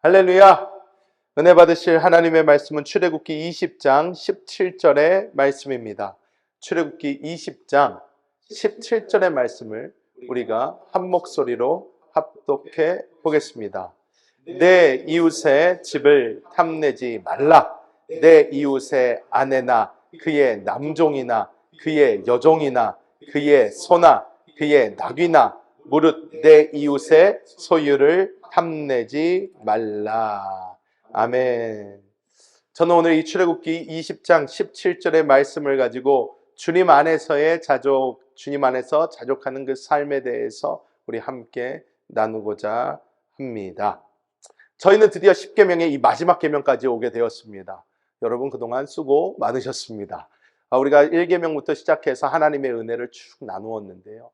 할렐루야! 은혜 받으실 하나님의 말씀은 출애굽기 20장 17절의 말씀입니다. 출애굽기 20장 17절의 말씀을 우리가 한 목소리로 합독해 보겠습니다. 내 이웃의 집을 탐내지 말라. 내 이웃의 아내나 그의 남종이나 그의 여종이나 그의 소나 그의 낙이나 무릇 내 이웃의 소유를 탐내지 말라. 아멘. 저는 오늘 이 출애굽기 20장 17절의 말씀을 가지고 주님 안에서의 자족, 주님 안에서 자족하는 그 삶에 대해서 우리 함께 나누고자 합니다. 저희는 드디어 10계명의 이 마지막 계명까지 오게 되었습니다. 여러분 그동안 수고 많으셨습니다. 우리가 1계명부터 시작해서 하나님의 은혜를 쭉 나누었는데요.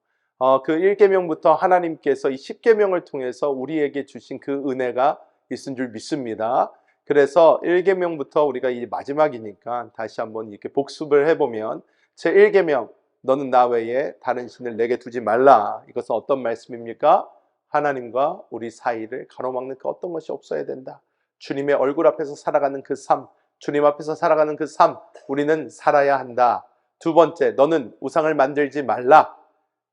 그 1계명부터 하나님께서 이 10계명을 통해서 우리에게 주신 그 은혜가 있은 줄 믿습니다. 그래서 1계명부터 우리가 이 마지막이니까 다시 한번 이렇게 복습을 해보면 제 1계명, 너는 나 외에 다른 신을 내게 두지 말라. 이것은 어떤 말씀입니까? 하나님과 우리 사이를 가로막는 그 어떤 것이 없어야 된다. 주님의 얼굴 앞에서 살아가는 그 삶, 주님 앞에서 살아가는 그 삶, 우리는 살아야 한다. 두 번째, 너는 우상을 만들지 말라.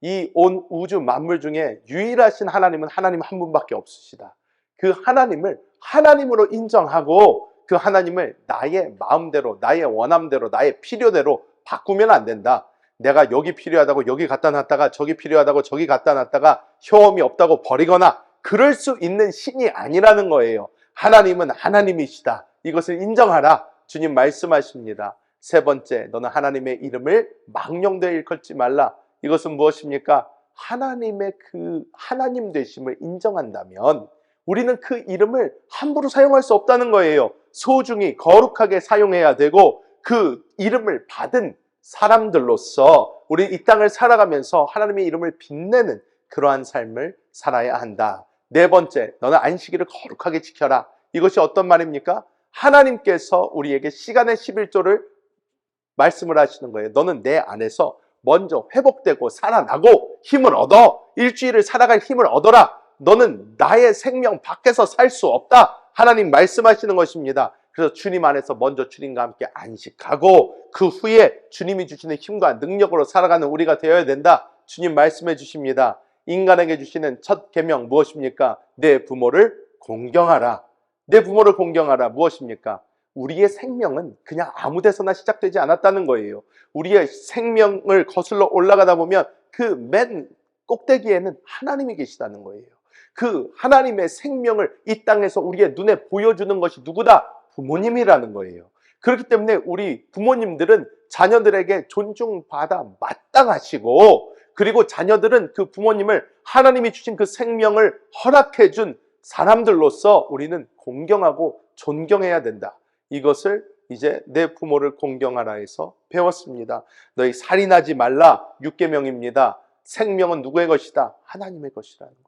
이 온 우주 만물 중에 유일하신 하나님은 하나님 한 분밖에 없으시다. 그 하나님을 하나님으로 인정하고 그 하나님을 나의 마음대로, 나의 원함대로, 나의 필요대로 바꾸면 안 된다. 내가 여기 필요하다고 여기 갖다 놨다가 저기 필요하다고 저기 갖다 놨다가 효험이 없다고 버리거나 그럴 수 있는 신이 아니라는 거예요. 하나님은 하나님이시다. 이것을 인정하라. 주님 말씀하십니다. 세 번째, 너는 하나님의 이름을 망령되이 일컫지 말라. 이것은 무엇입니까? 하나님의 그 하나님 되심을 인정한다면 우리는 그 이름을 함부로 사용할 수 없다는 거예요. 소중히 거룩하게 사용해야 되고 그 이름을 받은 사람들로서 우리 이 땅을 살아가면서 하나님의 이름을 빛내는 그러한 삶을 살아야 한다. 네 번째, 너는 안식일을 거룩하게 지켜라. 이것이 어떤 말입니까? 하나님께서 우리에게 시간의 11조를 말씀을 하시는 거예요. 너는 내 안에서 먼저 회복되고 살아나고 힘을 얻어. 일주일을 살아갈 힘을 얻어라. 너는 나의 생명 밖에서 살 수 없다. 하나님 말씀하시는 것입니다. 그래서 주님 안에서 먼저 주님과 함께 안식하고 그 후에 주님이 주시는 힘과 능력으로 살아가는 우리가 되어야 된다. 주님 말씀해 주십니다. 인간에게 주시는 첫 계명 무엇입니까? 내 부모를 공경하라. 내 부모를 공경하라. 무엇입니까? 우리의 생명은 그냥 아무 데서나 시작되지 않았다는 거예요. 우리의 생명을 거슬러 올라가다 보면 그 맨 꼭대기에는 하나님이 계시다는 거예요. 그 하나님의 생명을 이 땅에서 우리의 눈에 보여주는 것이 누구다? 부모님이라는 거예요. 그렇기 때문에 우리 부모님들은 자녀들에게 존중받아 마땅하시고 그리고 자녀들은 그 부모님을 하나님이 주신 그 생명을 허락해 준 사람들로서 우리는 공경하고 존경해야 된다. 이것을 이제 내 부모를 공경하라 해서 배웠습니다. 너희 살인하지 말라 6계명입니다. 생명은 누구의 것이다? 하나님의 것이라는 거예요.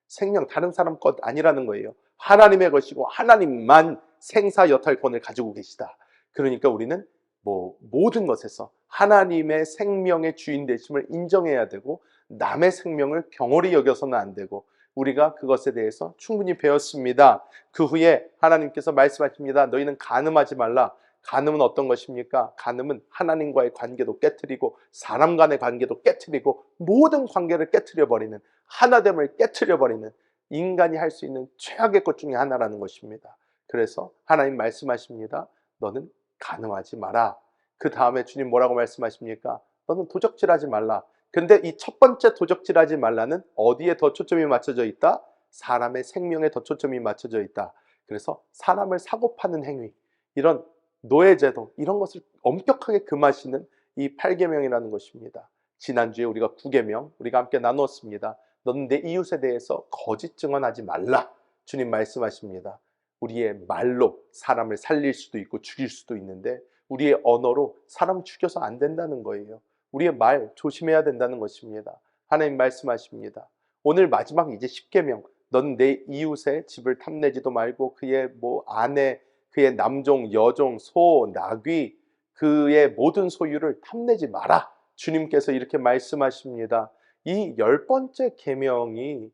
생명 다른 사람 것 아니라는 거예요. 하나님의 것이고 하나님만 생사 여탈권을 가지고 계시다. 그러니까 우리는 모든 것에서 하나님의 생명의 주인 되심을 인정해야 되고 남의 생명을 경홀히 여겨서는 안 되고 우리가 그것에 대해서 충분히 배웠습니다. 그 후에 하나님께서 말씀하십니다. 너희는 간음하지 말라. 간음은 어떤 것입니까? 간음은 하나님과의 관계도 깨트리고 사람 간의 관계도 깨트리고 모든 관계를 깨트려버리는 하나됨을 깨트려버리는 인간이 할 수 있는 최악의 것 중에 하나라는 것입니다. 그래서 하나님 말씀하십니다. 너는 간음하지 마라. 그 다음에 주님 뭐라고 말씀하십니까? 너는 도적질하지 말라. 근데 이 첫 번째 도적질하지 말라는 어디에 더 초점이 맞춰져 있다? 사람의 생명에 더 초점이 맞춰져 있다. 그래서 사람을 사고 파는 행위, 이런 노예제도 이런 것을 엄격하게 금하시는 이 8계명이라는 것입니다. 지난주에 우리가 9계명 우리가 함께 나누었습니다. 너는 내 이웃에 대해서 거짓 증언하지 말라. 주님 말씀하십니다. 우리의 말로 사람을 살릴 수도 있고 죽일 수도 있는데 우리의 언어로 사람 죽여서 안 된다는 거예요. 우리의 말 조심해야 된다는 것입니다. 하나님 말씀하십니다. 오늘 마지막 이제 10계명 너는 내 이웃의 집을 탐내지도 말고 그의 아내, 그의 남종, 여종, 소, 나귀 그의 모든 소유를 탐내지 마라. 주님께서 이렇게 말씀하십니다. 이 10번째 계명이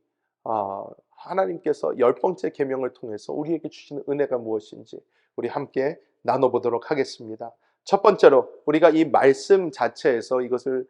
하나님께서 10번째 계명을 통해서 우리에게 주시는 은혜가 무엇인지 우리 함께 나눠보도록 하겠습니다. 첫 번째로 우리가 이 말씀 자체에서 이것을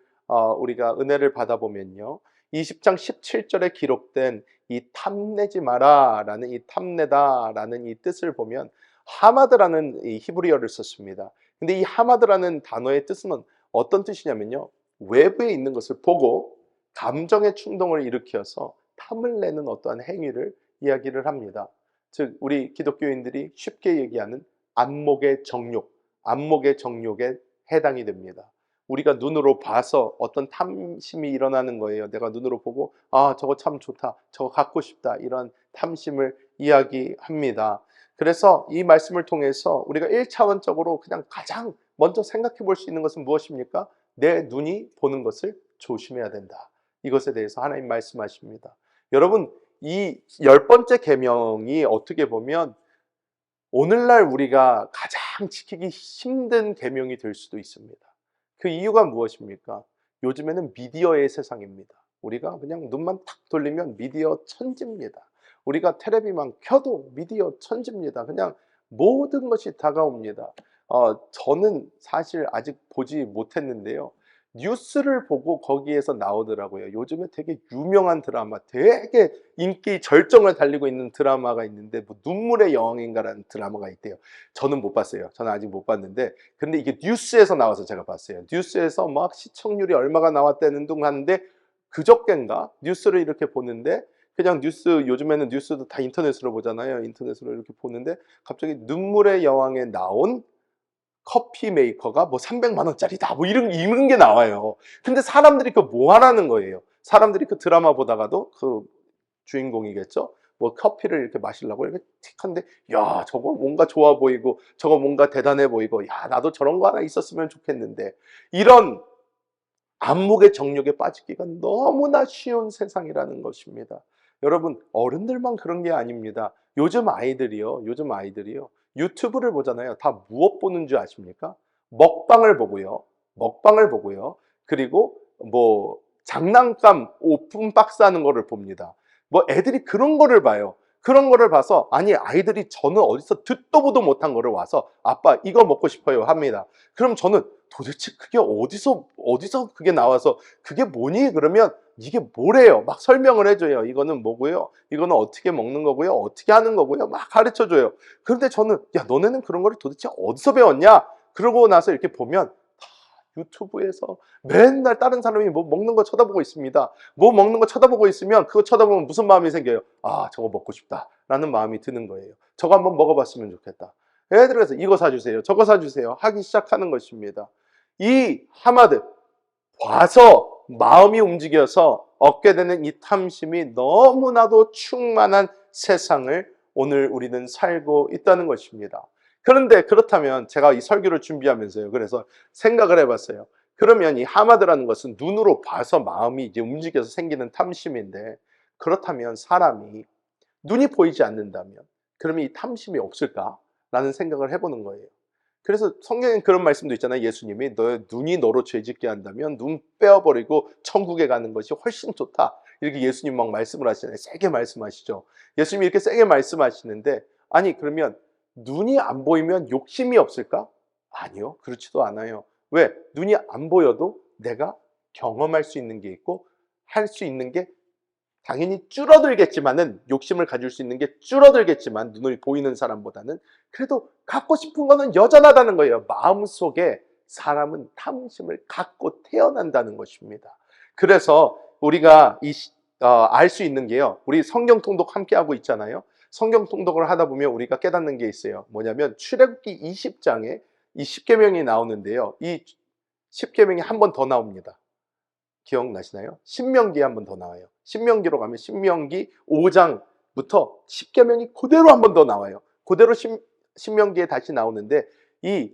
우리가 은혜를 받아보면요, 20장 17절에 기록된 이 탐내지 마라 라는 이 탐내다 라는 이 뜻을 보면 하마드라는 이 히브리어를 썼습니다. 근데 이 하마드라는 단어의 뜻은 어떤 뜻이냐면요, 외부에 있는 것을 보고 감정의 충동을 일으켜서 탐을 내는 어떠한 행위를 이야기를 합니다. 즉 우리 기독교인들이 쉽게 얘기하는 안목의 정욕, 안목의 정욕에 해당이 됩니다. 우리가 눈으로 봐서 어떤 탐심이 일어나는 거예요. 내가 눈으로 보고 저거 참 좋다, 저거 갖고 싶다, 이런 탐심을 이야기합니다. 그래서 이 말씀을 통해서 우리가 1차원적으로 그냥 가장 먼저 생각해 볼 수 있는 것은 무엇입니까? 내 눈이 보는 것을 조심해야 된다. 이것에 대해서 하나님 말씀하십니다. 여러분, 이 10번째 계명이 어떻게 보면 오늘날 우리가 가장 지키기 힘든 계명이 될 수도 있습니다. 그 이유가 무엇입니까? 요즘에는 미디어의 세상입니다. 우리가 그냥 눈만 탁 돌리면 미디어 천지입니다. 우리가 텔레비만 켜도 미디어 천지입니다. 그냥 모든 것이 다가옵니다. 저는 사실 아직 보지 못했는데요, 뉴스를 보고 거기에서 나오더라고요. 요즘에 되게 유명한 드라마, 되게 인기 절정을 달리고 있는 드라마가 있는데 뭐 눈물의 여왕인가라는 드라마가 있대요. 저는 못 봤어요. 저는 아직 못 봤는데, 근데 이게 뉴스에서 나와서 제가 봤어요. 뉴스에서 막 시청률이 얼마가 나왔다는 둥 하는데, 그저껜가 뉴스를 이렇게 보는데, 그냥 뉴스, 요즘에는 뉴스도 다 인터넷으로 보잖아요. 인터넷으로 이렇게 보는데 갑자기 눈물의 여왕에 나온 커피 메이커가 뭐 300만 원짜리다, 뭐 이런 게 나와요. 근데 사람들이 그 뭐 하라는 거예요? 사람들이 그 드라마 보다가도 그 주인공이겠죠, 뭐 커피를 이렇게 마시려고 이렇게 틱 하는데, 야, 저거 뭔가 좋아 보이고 저거 뭔가 대단해 보이고, 야, 나도 저런 거 하나 있었으면 좋겠는데, 이런 안목의 정욕에 빠지기가 너무나 쉬운 세상이라는 것입니다. 여러분, 어른들만 그런 게 아닙니다. 요즘 아이들이요, 유튜브를 보잖아요. 다 무엇 보는 줄 아십니까? 먹방을 보고요. 그리고 뭐 장난감 오픈 박스 하는 거를 봅니다. 뭐 애들이 그런 거를 봐요. 그런 거를 봐서, 아니, 아이들이 저는 어디서 듣도 보도 못한 거를 와서 아빠 이거 먹고 싶어요 합니다. 그럼 저는 도대체 그게 어디서 그게 나와서 그게 뭐니? 그러면 이게 뭐래요? 막 설명을 해줘요. 이거는 뭐고요? 이거는 어떻게 먹는 거고요? 어떻게 하는 거고요? 막 가르쳐줘요. 그런데 저는, 야, 너네는 그런 거를 도대체 어디서 배웠냐? 그러고 나서 이렇게 보면 다 유튜브에서 맨날 다른 사람이 뭐 먹는 거 쳐다보고 있습니다. 뭐 먹는 거 쳐다보고 있으면 그거 쳐다보면 무슨 마음이 생겨요? 저거 먹고 싶다 라는 마음이 드는 거예요. 저거 한번 먹어봤으면 좋겠다. 애들에서 이거 사주세요, 저거 사주세요 하기 시작하는 것입니다. 이 하마드, 봐서 마음이 움직여서 얻게 되는 이 탐심이 너무나도 충만한 세상을 오늘 우리는 살고 있다는 것입니다. 그런데 그렇다면 제가 이 설교를 준비하면서요, 그래서 생각을 해봤어요. 그러면 이 하마드라는 것은 눈으로 봐서 마음이 이제 움직여서 생기는 탐심인데, 그렇다면 사람이 눈이 보이지 않는다면 그러면 이 탐심이 없을까라는 생각을 해보는 거예요. 그래서 성경엔 그런 말씀도 있잖아요. 예수님이 너의 눈이 너로 죄짓게 한다면 눈 빼어버리고 천국에 가는 것이 훨씬 좋다, 이렇게 예수님 막 말씀을 하시잖아요. 세게 말씀하시죠. 예수님이 이렇게 세게 말씀하시는데, 아니 그러면 눈이 안 보이면 욕심이 없을까? 아니요, 그렇지도 않아요. 왜? 눈이 안 보여도 내가 경험할 수 있는 게 있고 할 수 있는 게 당연히 줄어들겠지만은, 욕심을 가질 수 있는 게 줄어들겠지만 눈을 보이는 사람보다는 그래도 갖고 싶은 거는 여전하다는 거예요. 마음속에 사람은 탐심을 갖고 태어난다는 것입니다. 그래서 우리가 알 수 있는 게요, 우리 성경 통독 함께 하고 있잖아요. 성경 통독을 하다 보면 우리가 깨닫는 게 있어요. 뭐냐면 출애굽기 20장에 이 10계명이 나오는데요, 이 10계명이 한 번 더 나옵니다. 기억나시나요? 신명기에 한 번 더 나와요. 신명기로 가면 신명기 5장부터 10계명이 그대로 한 번 더 나와요. 그대로 신명기에 다시 나오는데, 이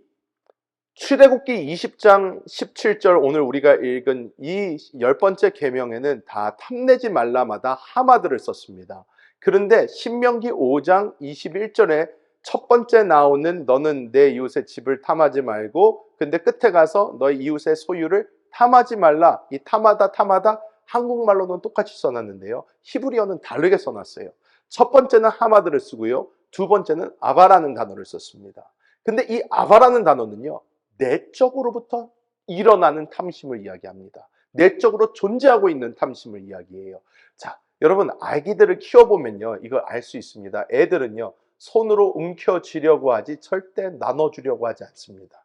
출애굽기 20장 17절 오늘 우리가 읽은 이 10번째 계명에는 다 탐내지 말라마다 하마드를 썼습니다. 그런데 신명기 5장 21절에 첫 번째 나오는 너는 내 이웃의 집을 탐하지 말고, 근데 끝에 가서 너의 이웃의 소유를 탐하지 말라, 이 탐하다 한국말로는 똑같이 써놨는데요, 히브리어는 다르게 써놨어요. 첫 번째는 하마드를 쓰고요. 두 번째는 아바라는 단어를 썼습니다. 근데 이 아바라는 단어는요, 내적으로부터 일어나는 탐심을 이야기합니다. 내적으로 존재하고 있는 탐심을 이야기해요. 자, 여러분, 아기들을 키워보면요, 이걸 알 수 있습니다. 애들은요, 손으로 움켜쥐려고 하지 절대 나눠주려고 하지 않습니다.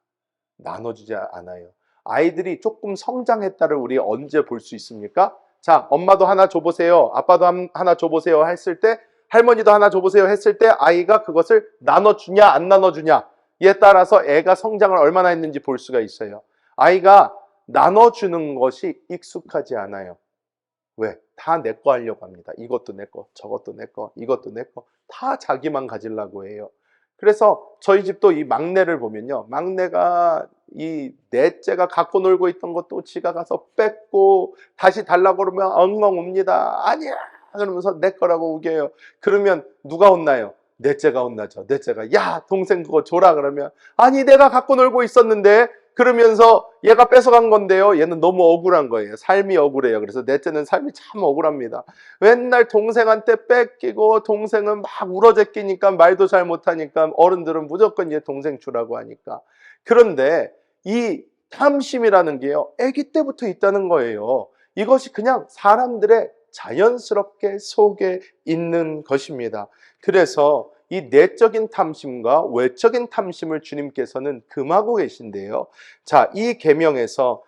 나눠주지 않아요. 아이들이 조금 성장했다를 우리 언제 볼 수 있습니까? 자, 엄마도 하나 줘보세요. 아빠도 하나 줘보세요. 했을 때, 할머니도 하나 줘보세요. 했을 때 아이가 그것을 나눠주냐 안 나눠주냐 에 따라서 애가 성장을 얼마나 했는지 볼 수가 있어요. 아이가 나눠주는 것이 익숙하지 않아요. 왜? 다 내 거 하려고 합니다. 이것도 내 거, 저것도 내 거, 이것도 내 거. 다 자기만 가지려고 해요. 그래서 저희 집도 이 막내를 보면요. 막내가 이 넷째가 갖고 놀고 있던 것도 지가 가서 뺏고 다시 달라고 그러면 엉엉 웁니다. 아니야! 그러면서 내 거라고 우겨요. 그러면 누가 혼나요? 넷째가 혼나죠. 넷째가 야 동생 그거 줘라 그러면 아니 내가 갖고 놀고 있었는데 그러면서 얘가 뺏어간 건데요. 얘는 너무 억울한 거예요. 삶이 억울해요. 그래서 넷째는 삶이 참 억울합니다. 맨날 동생한테 뺏기고 동생은 막 울어제끼니까 말도 잘 못하니까 어른들은 무조건 얘 동생 주라고 하니까. 그런데 이 탐심이라는 게요. 아기 때부터 있다는 거예요. 이것이 그냥 사람들의 자연스럽게 속에 있는 것입니다. 그래서 이 내적인 탐심과 외적인 탐심을 주님께서는 금하고 계신데요. 자, 이 계명에서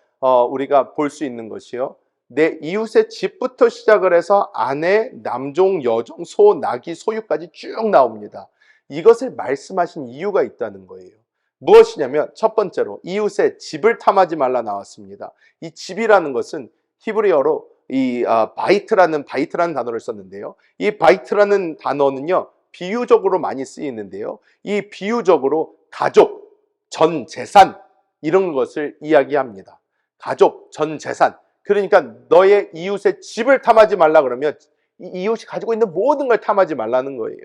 우리가 볼 수 있는 것이요. 내 이웃의 집부터 시작을 해서 아내, 남종, 여종, 소, 나귀, 소유까지 쭉 나옵니다. 이것을 말씀하신 이유가 있다는 거예요. 무엇이냐면 첫 번째로 이웃의 집을 탐하지 말라 나왔습니다. 이 집이라는 것은 히브리어로 이 바이트라는 단어를 썼는데요. 이 바이트라는 단어는요. 비유적으로 많이 쓰이는데요. 이 비유적으로 가족, 전 재산 이런 것을 이야기합니다. 가족, 전 재산. 그러니까 너의 이웃의 집을 탐하지 말라 그러면 이 이웃이 가지고 있는 모든 걸 탐하지 말라는 거예요.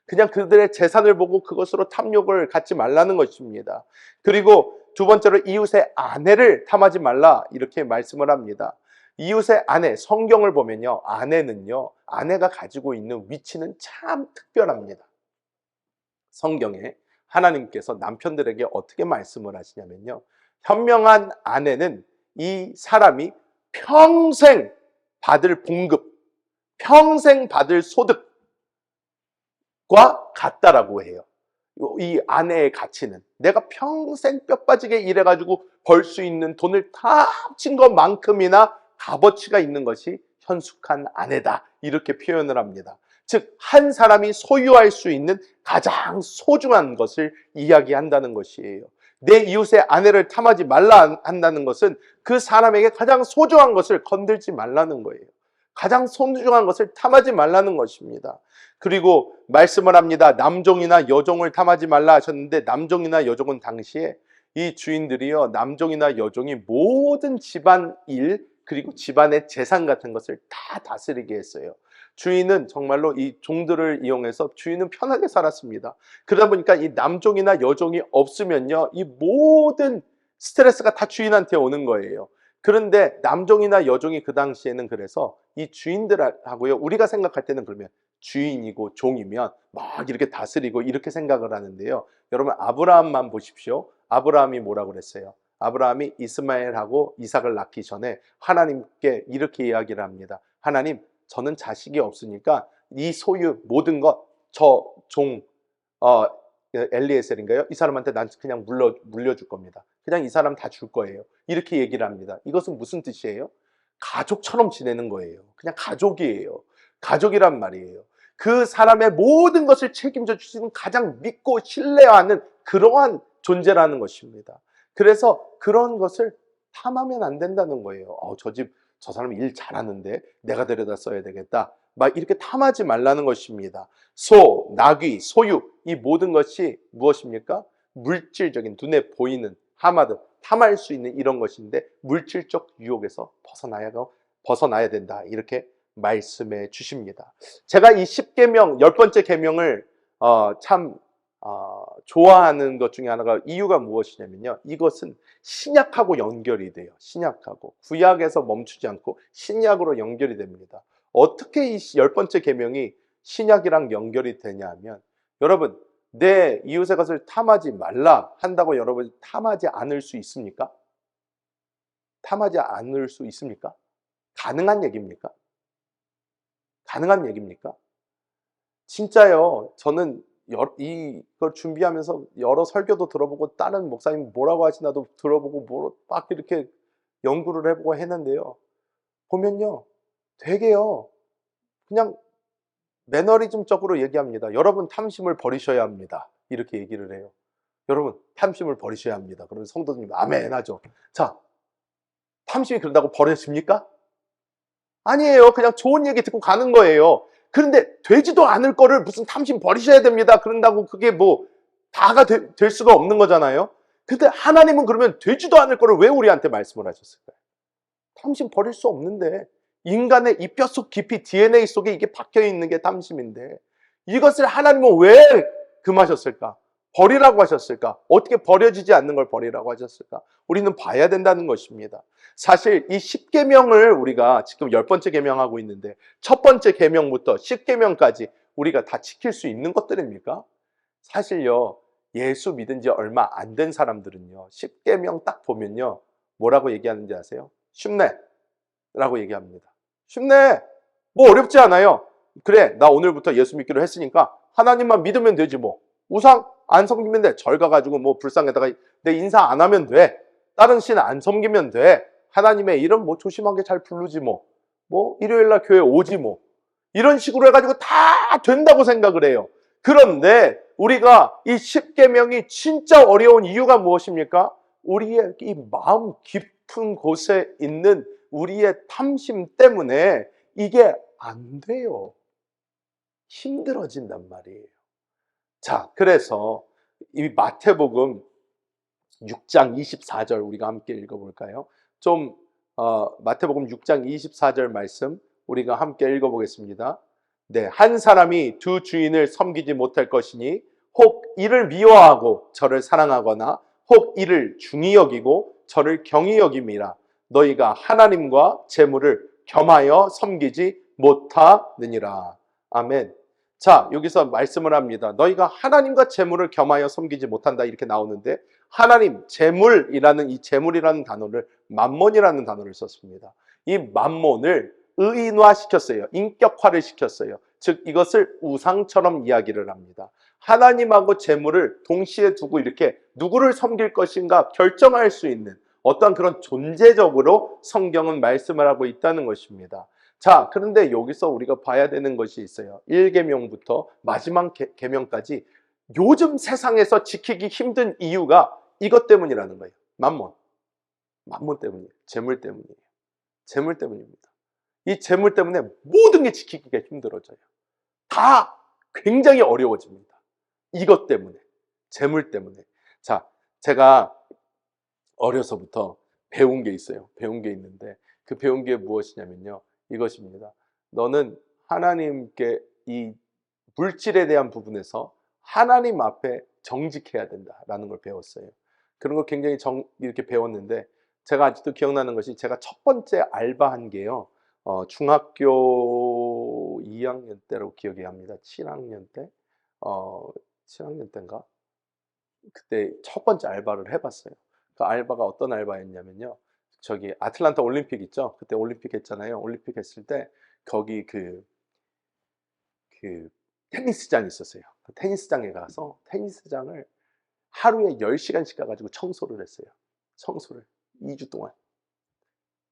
그냥 그들의 재산을 보고 그것으로 탐욕을 갖지 말라는 것입니다. 그리고 두 번째로 이웃의 아내를 탐하지 말라 이렇게 말씀을 합니다. 이웃의 아내, 성경을 보면요. 아내가 가지고 있는 위치는 참 특별합니다. 성경에 하나님께서 남편들에게 어떻게 말씀을 하시냐면요. 현명한 아내는 이 사람이 평생 받을 봉급, 평생 받을 소득과 같다라고 해요. 이 아내의 가치는 내가 평생 뼈 빠지게 일해가지고 벌 수 있는 돈을 다 합친 것만큼이나 값어치가 있는 것이 현숙한 아내다 이렇게 표현을 합니다. 즉 한 사람이 소유할 수 있는 가장 소중한 것을 이야기한다는 것이에요. 내 이웃의 아내를 탐하지 말라 한다는 것은 그 사람에게 가장 소중한 것을 건들지 말라는 거예요. 가장 소중한 것을 탐하지 말라는 것입니다. 그리고 말씀을 합니다. 남종이나 여종을 탐하지 말라 하셨는데 남종이나 여종은 당시에 이 주인들이요 남종이나 여종이 모든 집안일 그리고 집안의 재산 같은 것을 다 다스리게 했어요. 주인은 정말로 이 종들을 이용해서 주인은 편하게 살았습니다. 그러다 보니까 이 남종이나 여종이 없으면요 이 모든 스트레스가 다 주인한테 오는 거예요. 그런데 남종이나 여종이 그 당시에는 그래서 이 주인들하고요 우리가 생각할 때는 그러면 주인이고 종이면 막 이렇게 다스리고 이렇게 생각을 하는데요. 여러분 아브라함만 보십시오. 아브라함이 뭐라고 그랬어요? 아브라함이 이스마엘하고 이삭을 낳기 전에 하나님께 이렇게 이야기를 합니다. 하나님, 저는 자식이 없으니까 이 소유 모든 것 저 종 엘리에셀인가요? 이 사람한테 난 그냥 물려줄 겁니다. 그냥 이 사람 다 줄 거예요. 이렇게 얘기를 합니다. 이것은 무슨 뜻이에요? 가족처럼 지내는 거예요. 그냥 가족이에요. 가족이란 말이에요. 그 사람의 모든 것을 책임져 주시는 가장 믿고 신뢰하는 그러한 존재라는 것입니다. 그래서 그런 것을 탐하면 안 된다는 거예요. 저 사람 일 잘하는데 내가 데려다 써야 되겠다. 막 이렇게 탐하지 말라는 것입니다. 소, 나귀, 소유 이 모든 것이 무엇입니까? 물질적인 눈에 보이는 하마드 탐할 수 있는 이런 것인데 물질적 유혹에서 벗어나야 된다. 이렇게 말씀해 주십니다. 제가 이 10계명 10번째 계명을 참 좋아하는 것 중에 하나가 이유가 무엇이냐면요. 이것은 신약하고 연결이 돼요. 신약하고 구약에서 멈추지 않고 신약으로 연결이 됩니다. 어떻게 이 10번째 계명이 신약이랑 연결이 되냐면, 여러분, 내 이웃의 것을 탐하지 말라 한다고 여러분 탐하지 않을 수 있습니까? 탐하지 않을 수 있습니까? 가능한 얘기입니까? 가능한 얘기입니까? 진짜요. 저는 이걸 준비하면서 여러 설교도 들어보고 다른 목사님 뭐라고 하시나도 들어보고 막 이렇게 연구를 해보고 했는데요. 보면요. 되게요. 그냥 매너리즘적으로 얘기합니다. 여러분 탐심을 버리셔야 합니다. 이렇게 얘기를 해요. 여러분 탐심을 버리셔야 합니다. 그러면 성도님 아멘 하죠. 자, 탐심이 그런다고 버려집니까? 아니에요. 그냥 좋은 얘기 듣고 가는 거예요. 그런데 되지도 않을 거를 무슨 탐심 버리셔야 됩니다. 그런다고 그게 뭐 다가 될 수가 없는 거잖아요. 근데 하나님은 그러면 되지도 않을 거를 왜 우리한테 말씀을 하셨을까요? 탐심 버릴 수 없는데, 인간의 이 뼛속 깊이 DNA 속에 이게 박혀 있는 게 탐심인데, 이것을 하나님은 왜 금하셨을까? 버리라고 하셨을까? 어떻게 버려지지 않는 걸 버리라고 하셨을까? 우리는 봐야 된다는 것입니다. 사실 이 10계명을 우리가 지금 10번째 계명하고 있는데, 첫 번째 계명부터 10계명까지 우리가 다 지킬 수 있는 것들입니까? 사실요, 예수 믿은 지 얼마 안 된 사람들은요, 10계명 딱 보면요, 뭐라고 얘기하는지 아세요? 쉽네 라고 얘기합니다. 쉽네, 뭐 어렵지 않아요. 그래, 나 오늘부터 예수 믿기로 했으니까 하나님만 믿으면 되지 뭐. 우상 안 섬기면 돼. 절 가가지고 뭐 불상에다가 내 인사 안 하면 돼. 다른 신 안 섬기면 돼. 하나님의 이름 뭐 조심하게 잘 부르지 뭐. 뭐 일요일날 교회 오지 뭐. 이런 식으로 해가지고 다 된다고 생각을 해요. 그런데 우리가 이 10계명이 진짜 어려운 이유가 무엇입니까? 우리의 이 마음 깊은 곳에 있는 우리의 탐심 때문에 이게 안 돼요. 힘들어진단 말이에요. 자, 그래서 이 마태복음 6장 24절 우리가 함께 읽어볼까요? 좀 마태복음 6장 24절 말씀 우리가 함께 읽어보겠습니다. 네, 한 사람이 두 주인을 섬기지 못할 것이니 혹 이를 미워하고 저를 사랑하거나 혹 이를 중히 여기고 저를 경히 여김이라. 너희가 하나님과 재물을 겸하여 섬기지 못하느니라. 아멘. 자, 여기서 말씀을 합니다. 너희가 하나님과 재물을 겸하여 섬기지 못한다 이렇게 나오는데, 하나님, 재물이라는 이 재물이라는 단어를 만몬이라는 단어를 썼습니다. 이 만몬을 의인화시켰어요. 인격화를 시켰어요. 즉 이것을 우상처럼 이야기를 합니다. 하나님하고 재물을 동시에 두고 이렇게 누구를 섬길 것인가 결정할 수 있는 어떤 그런 존재적으로 성경은 말씀을 하고 있다는 것입니다. 자, 그런데 여기서 우리가 봐야 되는 것이 있어요. 1계명부터 마지막 계명까지 요즘 세상에서 지키기 힘든 이유가 이것 때문이라는 거예요. 만몬. 만몬 때문이에요. 재물 때문이에요. 재물 때문입니다. 이 재물 때문에 모든 게 지키기가 힘들어져요. 다 굉장히 어려워집니다. 이것 때문에. 재물 때문에. 자, 제가 어려서부터 배운 게 있어요. 배운 게 있는데 그 배운 게 무엇이냐면요. 이것입니다. 너는 하나님께 이 물질에 대한 부분에서 하나님 앞에 정직해야 된다라는 걸 배웠어요. 그런 걸 굉장히 이렇게 배웠는데, 제가 아직도 기억나는 것이 제가 첫 번째 알바한 게요. 중학교 2학년 때로 기억이 합니다. 7학년 때? 7학년 때인가? 그때 첫 번째 알바를 해봤어요. 그 알바가 어떤 알바였냐면요. 저기 아틀란타 올림픽 있죠? 그때 올림픽 했잖아요. 올림픽 했을 때 거기 그 테니스장이 있었어요. 그 테니스장에 가서 테니스장을 하루에 10시간씩 가가지고 청소를 했어요. 청소를 2주 동안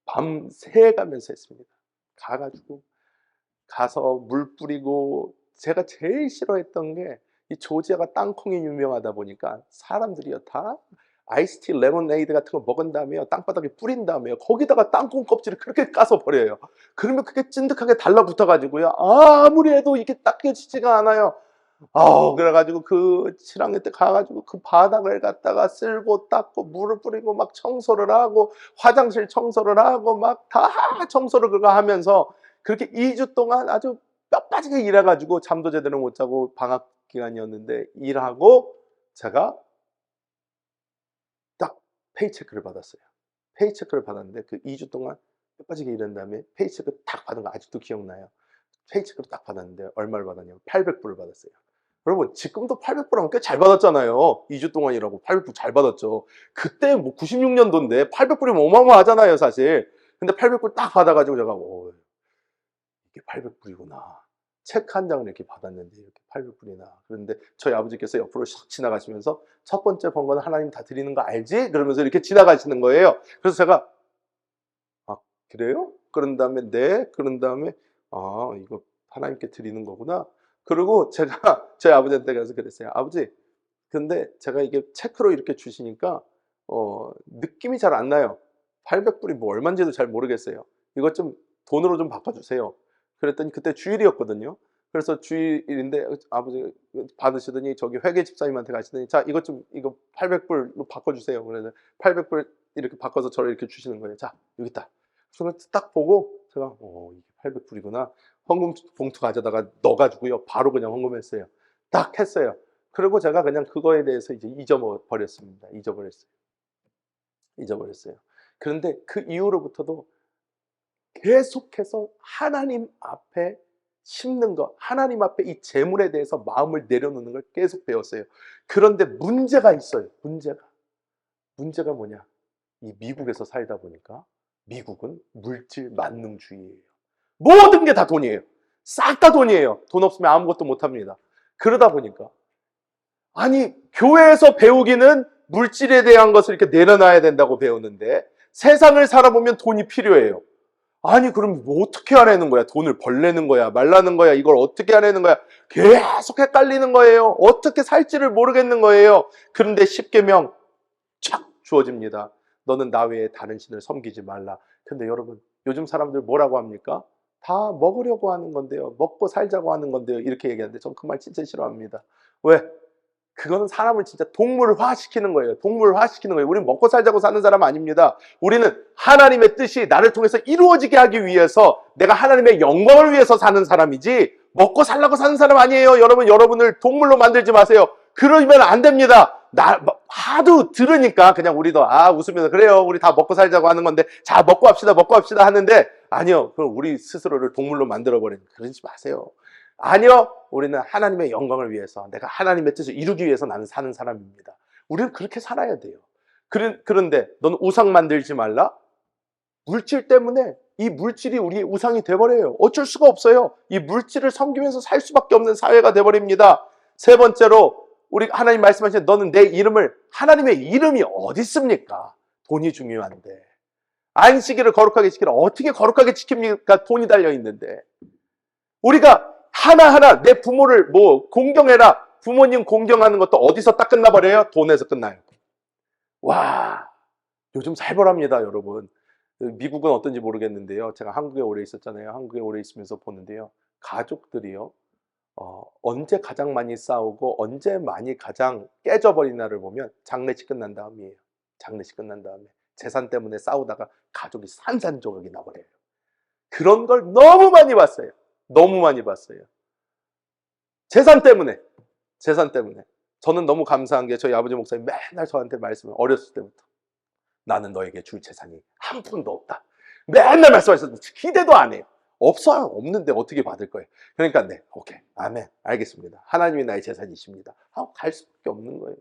밤새 가면서 했습니다. 가서 물 뿌리고, 제가 제일 싫어했던 게 이 조지아가 땅콩이 유명하다 보니까 사람들이요 다 아이스티 레모네이드 같은 거 먹은 다음에요 땅바닥에 뿌린 다음에요 거기다가 땅콩 껍질을 그렇게 까서 버려요. 그러면 그게 찐득하게 달라붙어 가지고요 아무리 해도 이게 닦여지지가 않아요. 그래가지고 그 7학년 때 가가지고 그 바닥을 갖다가 쓸고 닦고 물을 뿌리고 막 청소를 하고 화장실 청소를 하고 막 다 청소를 그거 하면서 그렇게 2주 동안 아주 뼈 빠지게 일해가지고 잠도 제대로 못 자고 방학 기간이었는데 일하고 제가 딱 페이체크를 받았어요. 페이체크를 받았는데 그 2주 동안 뼈 빠지게 일한 다음에 페이체크 딱 받은 거 아직도 기억나요. 페이체크를 딱 받았는데 얼마를 받았냐면 800불을 받았어요. 여러분 지금도 800불 하면 꽤 잘 받았잖아요. 2주 동안 일하고 800불 잘 받았죠. 그때 뭐 96년도인데 800불이면 어마어마하잖아요 사실. 근데 800불 딱 받아가지고 제가 이게 800불이구나. 책 한 장을 이렇게 받았는데 이렇게 800불이나. 그런데 저희 아버지께서 옆으로 샥 지나가시면서 첫 번째 번 거는 하나님 다 드리는 거 알지? 그러면서 이렇게 지나가시는 거예요. 그래서 제가 아 그래요? 그런 다음에 네. 그런 다음에 아 이거 하나님께 드리는 거구나. 그리고 제가 저희 아버지한테 가서 그랬어요. 아버지 근데 제가 이게 체크로 이렇게 주시니까 느낌이 잘 안 나요. 800불이 뭐 얼마인지도 잘 모르겠어요. 이것 좀 돈으로 좀 바꿔주세요. 그랬더니 그때 주일이었거든요. 그래서 주일인데 아버지 받으시더니 저기 회계 집사님한테 가시더니 자 이거 800불로 바꿔주세요. 그래서 800불 이렇게 바꿔서 저를 이렇게 주시는 거예요. 자 여기 있다. 그래서 딱 보고 제가 이게 800불이구나. 헌금 봉투 가져다가 넣어가지고요. 바로 그냥 헌금했어요. 딱 했어요. 그리고 제가 그냥 그거에 대해서 이제 잊어버렸습니다. 잊어버렸어요. 그런데 그 이후로부터도 계속해서 하나님 앞에 심는 것, 하나님 앞에 이 재물에 대해서 마음을 내려놓는 걸 계속 배웠어요. 그런데 문제가 있어요. 문제가 뭐냐? 이 미국에서 살다 보니까 미국은 물질 만능주의예요. 모든 게 다 돈이에요. 싹 다 돈이에요. 돈 없으면 아무것도 못합니다. 그러다 보니까 아니 교회에서 배우기는 물질에 대한 것을 이렇게 내려놔야 된다고 배우는데 세상을 살아보면 돈이 필요해요. 아니 그럼 뭐 어떻게 하라는 거야? 돈을 벌내는 거야? 말라는 거야? 이걸 어떻게 하라는 거야? 계속 헷갈리는 거예요. 어떻게 살지를 모르겠는 거예요. 그런데 십계명 착 주어집니다. 너는 나 외에 다른 신을 섬기지 말라. 근데 여러분 요즘 사람들 뭐라고 합니까? 다 먹으려고 하는 건데요. 먹고 살자고 하는 건데요. 이렇게 얘기하는데 전 그 말 진짜 싫어합니다. 왜? 그거는 사람을 진짜 동물화시키는 거예요. 동물화시키는 거예요. 우리는 먹고 살자고 사는 사람 아닙니다. 우리는 하나님의 뜻이 나를 통해서 이루어지게 하기 위해서 내가 하나님의 영광을 위해서 사는 사람이지 먹고 살라고 사는 사람 아니에요. 여러분을 동물로 만들지 마세요. 그러면 안 됩니다. 하도 들으니까 그냥 우리도 웃으면서 그래요. 우리 다 먹고 살자고 하는 건데 자 먹고 합시다 하는데 아니요. 그럼 우리 스스로를 동물로 만들어버리는 그러지 마세요. 아니요. 우리는 하나님의 영광을 위해서 내가 하나님의 뜻을 이루기 위해서 나는 사는 사람입니다. 우리는 그렇게 살아야 돼요. 그런데 너는 우상 만들지 말라? 물질 때문에 이 물질이 우리의 우상이 돼버려요. 어쩔 수가 없어요. 이 물질을 섬기면서 살 수밖에 없는 사회가 돼버립니다. 세 번째로 우리 하나님 말씀하신 너는 내 이름을 하나님의 이름이 어디 있습니까? 돈이 중요한데 안식일을 거룩하게 지키라. 어떻게 거룩하게 지킵니까? 돈이 달려있는데 우리가 하나하나 내 부모를 공경해라. 부모님 공경하는 것도 어디서 딱 끝나버려요? 돈에서 끝나요. 와 요즘 살벌합니다 여러분. 미국은 어떤지 모르겠는데요. 제가 한국에 오래 있었잖아요. 한국에 오래 있으면서 보는데요. 가족들이요. 언제 가장 많이 싸우고 언제 많이 가장 깨져버리나를 보면 장례식 끝난 다음이에요. 장례식 끝난 다음에 재산 때문에 싸우다가 가족이 산산조각이 나버려요. 그런 걸 너무 많이 봤어요. 너무 많이 봤어요. 재산 때문에. 저는 너무 감사한 게 저희 아버지 목사님 맨날 저한테 말씀을 어렸을 때부터 나는 너에게 줄 재산이 한 푼도 없다. 맨날 말씀하셨어요. 기대도 안 해요. 없어요. 없는데 어떻게 받을 거예요. 그러니까 네, 오케이, 아멘, 알겠습니다. 하나님이 나의 재산이십니다. 하고 갈 수밖에 없는 거예요.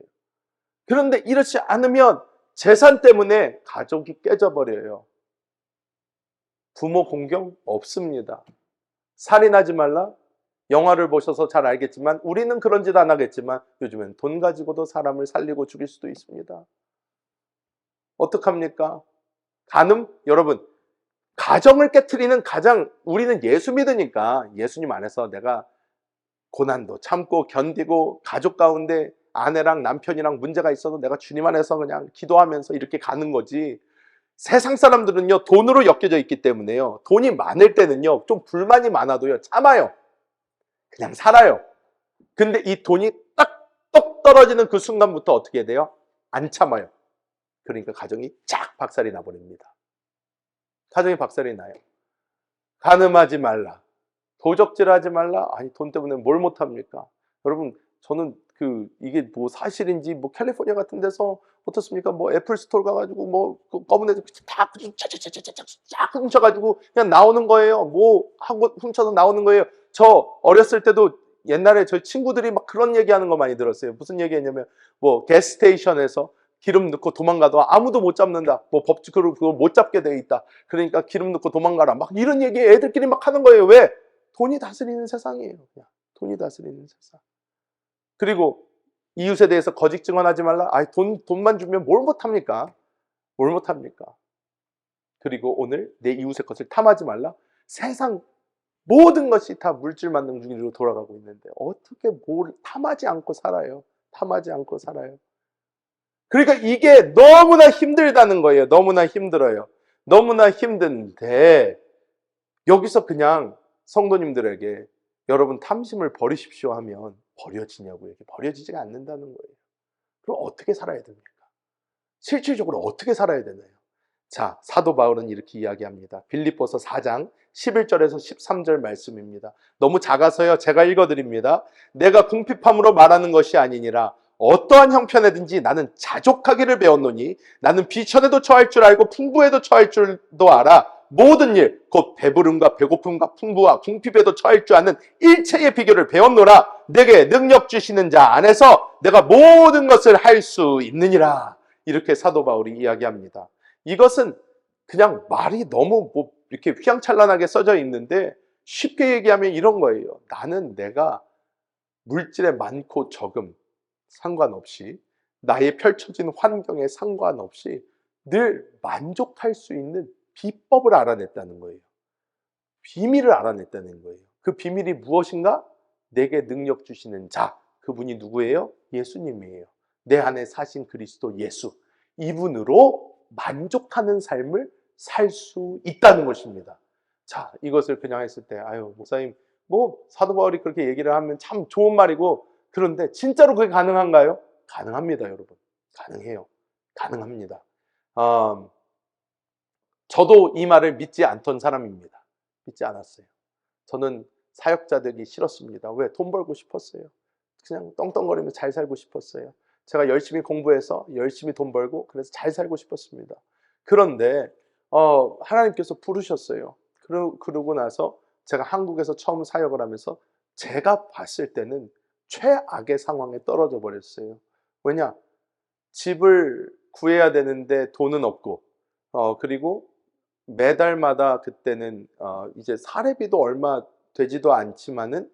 그런데 이렇지 않으면 재산 때문에 가족이 깨져버려요. 부모 공경 없습니다. 살인하지 말라. 영화를 보셔서 잘 알겠지만 우리는 그런 짓 안 하겠지만 요즘엔 돈 가지고도 사람을 살리고 죽일 수도 있습니다. 어떡합니까? 간음? 여러분 가정을 깨트리는 우리는 예수 믿으니까 예수님 안에서 내가 고난도 참고 견디고 가족 가운데 아내랑 남편이랑 문제가 있어도 내가 주님 안에서 그냥 기도하면서 이렇게 가는 거지. 세상 사람들은요 돈으로 엮여져 있기 때문에요 돈이 많을 때는요 좀 불만이 많아도요 참아요. 그냥 살아요. 근데 이 돈이 딱 똑 떨어지는 그 순간부터 어떻게 돼요? 안 참아요. 그러니까 가정이 쫙 박살이 나버립니다. 가정이 박살이 나요. 간음하지 말라. 도적질하지 말라. 아니 돈 때문에 뭘 못합니까? 여러분 저는 이게 사실인지 캘리포니아 같은 데서 어떻습니까? 뭐 애플 스토어 가가지고 뭐 검은 애들 다 차차차차차차 쫙 훔쳐가지고 그냥 나오는 거예요. 뭐 하고 훔쳐서 나오는 거예요. 저 어렸을 때도 옛날에 저희 친구들이 막 그런 얘기하는 거 많이 들었어요. 무슨 얘기했냐면 뭐 가스스테이션에서 기름 넣고 도망가도 아무도 못 잡는다. 뭐 법칙으로 그걸 못 잡게 돼 있다. 그러니까 기름 넣고 도망가라. 막 이런 얘기 애들끼리 막 하는 거예요. 왜? 돈이 다스리는 세상이에요. 그냥 돈이 다스리는 세상. 그리고 이웃에 대해서 거짓 증언하지 말라. 돈만 주면 뭘 못합니까? 뭘 못합니까? 그리고 오늘 내 이웃의 것을 탐하지 말라. 세상 모든 것이 다 물질 만능 주기로 돌아가고 있는데 어떻게 뭘 탐하지 않고 살아요? 탐하지 않고 살아요. 그러니까 이게 너무나 힘들다는 거예요. 너무나 힘들어요. 너무나 힘든데 여기서 그냥 성도님들에게 여러분 탐심을 버리십시오 하면 버려지냐고요. 버려지지가 않는다는 거예요. 그럼 어떻게 살아야 됩니까? 실질적으로 어떻게 살아야 되나요? 자, 사도 바울은 이렇게 이야기합니다. 빌립보서 4장 11절에서 13절 말씀입니다. 너무 작아서요. 제가 읽어드립니다. 내가 궁핍함으로 말하는 것이 아니니라. 어떠한 형편에든지 나는 자족하기를 배웠노니 나는 비천에도 처할 줄 알고 풍부에도 처할 줄도 알아. 모든 일, 곧 배부름과 배고픔과 풍부와 궁핍에도 처할 줄 아는 일체의 비결을 배웠노라. 내게 능력 주시는 자 안에서 내가 모든 것을 할 수 있느니라. 이렇게 사도 바울이 이야기합니다. 이것은 그냥 말이 너무 뭐 이렇게 휘황찬란하게 써져 있는데 쉽게 얘기하면 이런 거예요. 나는 내가 물질의 많고 적음 상관없이 나의 펼쳐진 환경에 상관없이 늘 만족할 수 있는 비법을 알아냈다는 거예요. 비밀을 알아냈다는 거예요. 그 비밀이 무엇인가? 내게 능력 주시는 자, 그분이 누구예요? 예수님이에요. 내 안에 사신 그리스도 예수. 이분으로 만족하는 삶을 살 수 있다는 것입니다. 자, 이것을 그냥 했을 때 아유 목사님 뭐 사도 바울이 그렇게 얘기를 하면 참 좋은 말이고 그런데 진짜로 그게 가능한가요? 가능합니다, 여러분. 가능해요. 가능합니다. 저도 이 말을 믿지 않던 사람입니다. 믿지 않았어요. 저는 사역자 되기 싫었습니다. 왜? 돈 벌고 싶었어요. 그냥 떵떵거리면서 잘 살고 싶었어요. 제가 열심히 공부해서 열심히 돈 벌고 그래서 잘 살고 싶었습니다. 그런데 하나님께서 부르셨어요. 그러고 나서 제가 한국에서 처음 사역을 하면서 제가 봤을 때는 최악의 상황에 떨어져 버렸어요. 왜냐? 집을 구해야 되는데 돈은 없고 그리고 매달마다 그때는 이제 사례비도 얼마 되지도 않지만은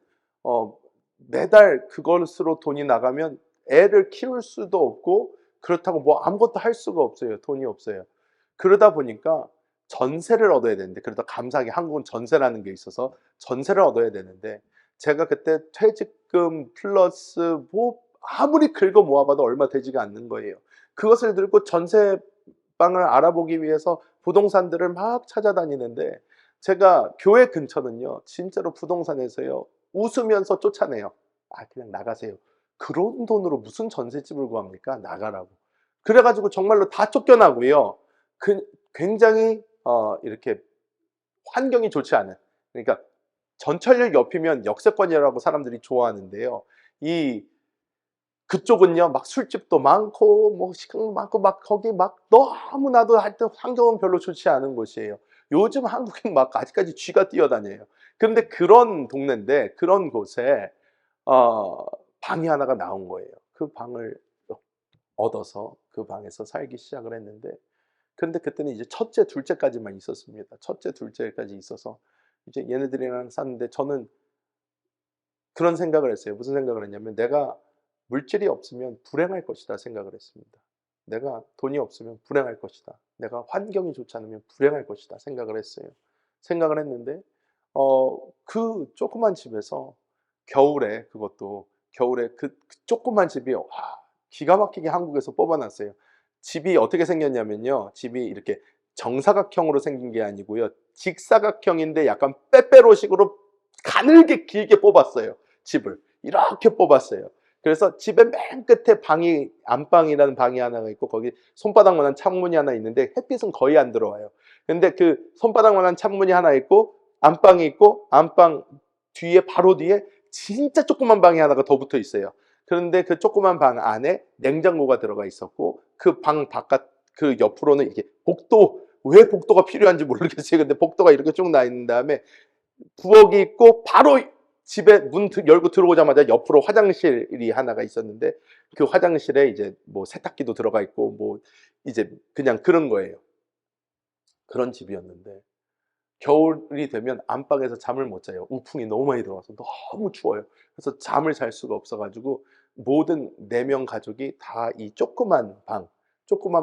매달 그것으로 돈이 나가면 애를 키울 수도 없고 그렇다고 뭐 아무것도 할 수가 없어요. 돈이 없어요. 그러다 보니까 전세를 얻어야 되는데 그러다 감사하게 한국은 전세라는 게 있어서 전세를 얻어야 되는데 제가 그때 퇴직금 플러스 뭐 아무리 긁어 모아봐도 얼마 되지가 않는 거예요. 그것을 들고 전세방을 알아보기 위해서 부동산들을 막 찾아다니는데 제가 교회 근처는요 진짜로 부동산에서요 웃으면서 쫓아내요. 그냥 나가세요. 그런 돈으로 무슨 전셋집을 구합니까? 나가라고. 그래가지고 정말로 다 쫓겨나고요. 굉장히 이렇게 환경이 좋지 않은, 그러니까 전철역 옆이면 역세권이라고 사람들이 좋아하는데요. 그쪽은요 막 술집도 많고 뭐 시간도 많고 막 거기 막 너무나도 하여튼 환경은 별로 좋지 않은 곳이에요. 요즘 한국엔 막 아직까지 쥐가 뛰어다녀요. 그런데 그런 동네인데 그런 곳에 방이 하나가 나온 거예요. 그 방을 얻어서 그 방에서 살기 시작을 했는데 그런데 그때는 이제 첫째, 둘째까지만 있었습니다. 첫째, 둘째까지 있어서 이제 얘네들이랑 샀는데 저는 그런 생각을 했어요. 무슨 생각을 했냐면 내가 물질이 없으면 불행할 것이다 생각을 했습니다. 내가 돈이 없으면 불행할 것이다. 내가 환경이 좋지 않으면 불행할 것이다 생각을 했어요. 생각을 했는데 그 조그만 집에서 그것도 겨울에 그 조그만 집이 기가 막히게 한국에서 뽑아놨어요. 집이 어떻게 생겼냐면요. 집이 이렇게 정사각형으로 생긴 게 아니고요. 직사각형인데 약간 빼빼로식으로 가늘게 길게 뽑았어요. 집을 이렇게 뽑았어요. 그래서 집의 맨 끝에 안방이라는 방이 하나가 있고 거기 손바닥만한 창문이 하나 있는데 햇빛은 거의 안 들어와요. 근데 그 손바닥만한 창문이 하나 있고 안방이 있고 안방 바로 뒤에 진짜 조그만 방이 하나가 더 붙어 있어요. 그런데 그 조그만 방 안에 냉장고가 들어가 있었고 그 방 바깥 그 옆으로는 이게 복도, 왜 복도가 필요한지 모르겠어요. 근데 복도가 이렇게 쭉 나 있는 다음에 부엌이 있고 바로 집에 문 열고 들어오자마자 옆으로 화장실이 하나가 있었는데 그 화장실에 이제 뭐 세탁기도 들어가 있고 뭐 이제 그냥 그런 거예요. 그런 집이었는데 겨울이 되면 안방에서 잠을 못 자요. 우풍이 너무 많이 들어와서 너무 추워요. 그래서 잠을 잘 수가 없어가지고 모든 4명 가족이 다 이 조그만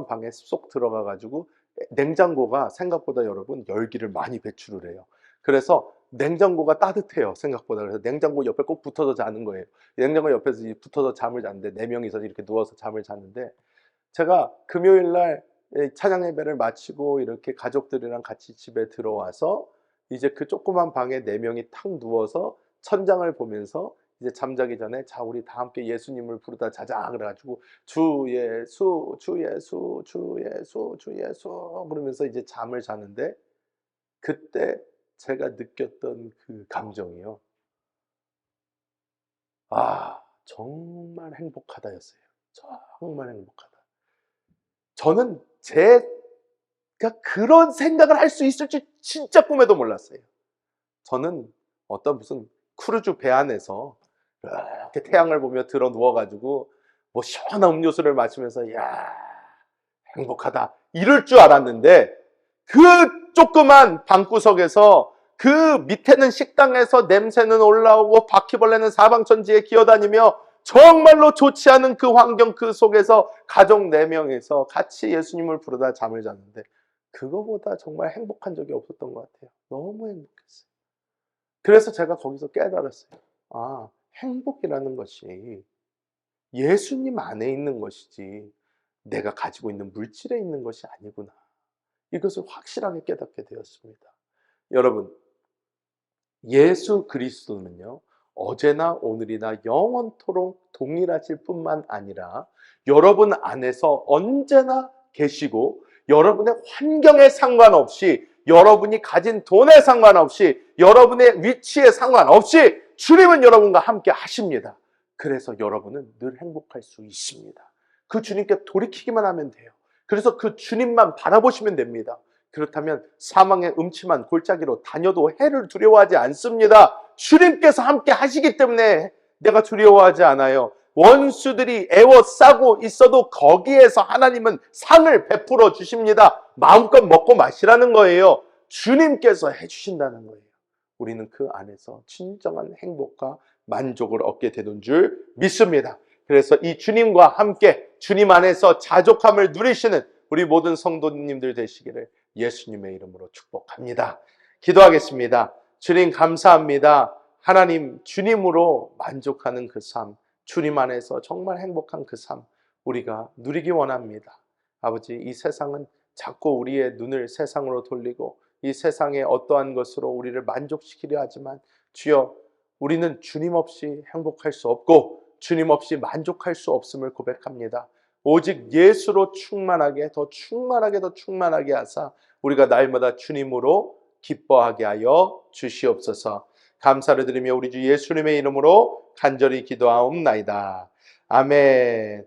방에 쏙 들어가가지고 냉장고가 생각보다 여러분 열기를 많이 배출을 해요. 그래서 냉장고가 따뜻해요, 생각보다. 그래서 냉장고 옆에 꼭 붙어서 자는 거예요. 냉장고 옆에서 붙어서 잠을 자는데 4명이서 이렇게 누워서 잠을 자는데 제가 금요일 날 찬양 예배를 마치고 이렇게 가족들이랑 같이 집에 들어와서 이제 그 조그만 방에 4명이 탁 누워서 천장을 보면서 이제 잠자기 전에 자 우리 다 함께 예수님을 부르다 자자 그래가지고 주 예수 주 예수 주 예수 주 예수 그러면서 이제 잠을 자는데 그때 제가 느꼈던 그 감정이요. 아 정말 행복하다였어요. 정말 행복하다. 저는 제가 그런 생각을 할 수 있을지 진짜 꿈에도 몰랐어요. 저는 어떤 무슨 크루즈 배 안에서 이렇게 태양을 보며 들어 누워가지고 뭐 시원한 음료수를 마시면서 야 행복하다 이럴 줄 알았는데 그 조그만 방구석에서 그 밑에는 식당에서 냄새는 올라오고 바퀴벌레는 사방천지에 기어다니며 정말로 좋지 않은 그 환경 그 속에서 가족 4명이서 같이 예수님을 부르다 잠을 잤는데 그거보다 정말 행복한 적이 없었던 것 같아요. 너무 행복했어요. 그래서 제가 거기서 깨달았어요. 아, 행복이라는 것이 예수님 안에 있는 것이지 내가 가지고 있는 물질에 있는 것이 아니구나. 이것을 확실하게 깨닫게 되었습니다. 여러분, 예수 그리스도는요, 어제나 오늘이나 영원토록 동일하실 뿐만 아니라 여러분 안에서 언제나 계시고 여러분의 환경에 상관없이 여러분이 가진 돈에 상관없이 여러분의 위치에 상관없이 주님은 여러분과 함께 하십니다. 그래서 여러분은 늘 행복할 수 있습니다. 그 주님께 돌이키기만 하면 돼요. 그래서 그 주님만 바라보시면 됩니다. 그렇다면 사망의 음침한 골짜기로 다녀도 해를 두려워하지 않습니다. 주님께서 함께 하시기 때문에 내가 두려워하지 않아요. 원수들이 애워싸고 있어도 거기에서 하나님은 상을 베풀어 주십니다. 마음껏 먹고 마시라는 거예요. 주님께서 해주신다는 거예요. 우리는 그 안에서 진정한 행복과 만족을 얻게 되는 줄 믿습니다. 그래서 이 주님과 함께 주님 안에서 자족함을 누리시는 우리 모든 성도님들 되시기를 예수님의 이름으로 축복합니다. 기도하겠습니다. 주님 감사합니다. 하나님 주님으로 만족하는 그 삶, 주님 안에서 정말 행복한 그 삶 우리가 누리기 원합니다. 아버지, 이 세상은 자꾸 우리의 눈을 세상으로 돌리고 이 세상의 어떠한 것으로 우리를 만족시키려 하지만 주여 우리는 주님 없이 행복할 수 없고 주님 없이 만족할 수 없음을 고백합니다. 오직 예수로 충만하게 더 충만하게 하사 우리가 날마다 주님으로 기뻐하게 하여 주시옵소서. 감사를 드리며 우리 주 예수님의 이름으로 간절히 기도하옵나이다. 아멘.